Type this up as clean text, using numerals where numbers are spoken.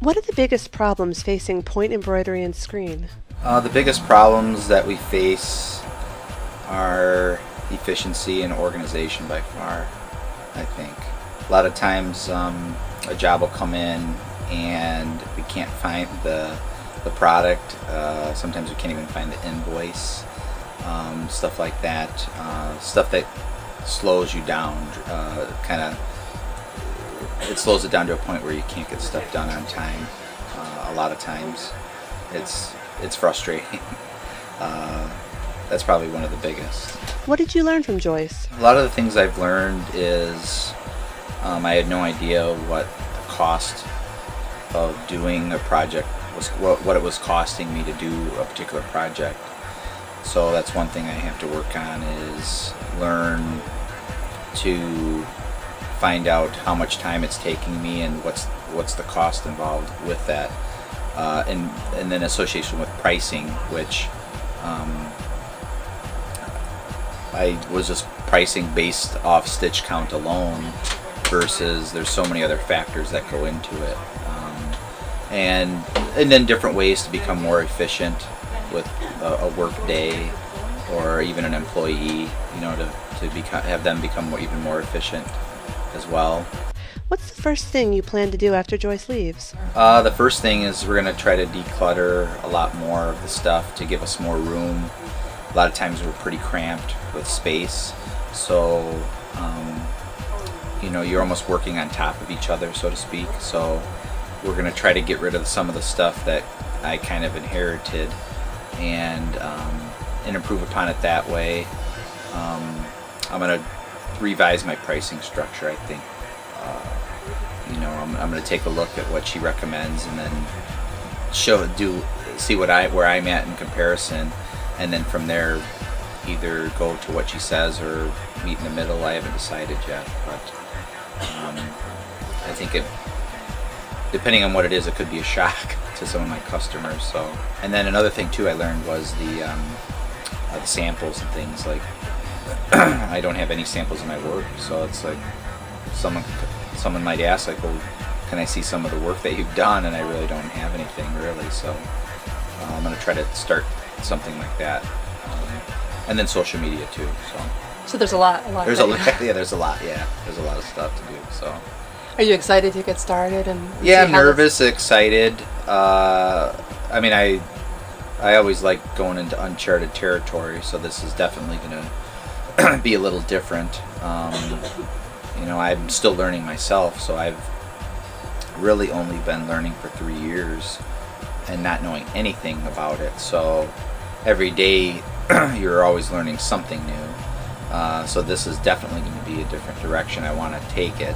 What are the biggest problems facing Point Embroidery and Screen? The biggest problems that we face are efficiency and organization by far, I think. A lot of times a job will come in and we can't find the product. Sometimes we can't even find the invoice, stuff like that. Stuff that slows you down, it slows it down to a point where you can't get stuff done on time. A lot of times it's frustrating. That's probably one of the biggest. What did you learn from Joyce? A lot of the things I've learned is I had no idea what the cost of doing a project was, what it was costing me to do a particular project. So that's one thing I have to work on, is learn to find out how much time it's taking me and what's the cost involved with that, and then association with pricing, which I was just pricing based off stitch count alone, versus there's so many other factors that go into it, and then different ways to become more efficient with a work day, or even an employee, have them become even more efficient as well. What's the first thing you plan to do after Joyce leaves? The first thing is we're going to try to declutter a lot more of the stuff to give us more room. A lot of times we're pretty cramped with space, so you're almost working on top of each other, so to speak. So we're going to try to get rid of some of the stuff that I kind of inherited, and improve upon it that way. I'm going to revise my pricing structure, I think. I'm going to take a look at what she recommends, and then see where I'm at in comparison, and then from there either go to what she says or meet in the middle. I haven't decided yet, but I think depending on what it is, it could be a shock to some of my customers. So, and then another thing too I learned was the samples and things. Like I don't have any samples in my work, so it's like someone might ask, like, well, can I see some of the work that you've done? And I really don't have anything really, so I'm going to try to start something like that, and then social media too. So there's a lot. There's a lot. Yeah, there's a lot. Yeah, there's a lot of stuff to do. So. Are you excited to get started? Yeah, I'm nervous, excited. I always like going into uncharted territory, so this is definitely going to be a little different. I'm still learning myself, so I've really only been learning for 3 years and not knowing anything about it. So every day you're always learning something new. So this is definitely going to be a different direction I want to take it.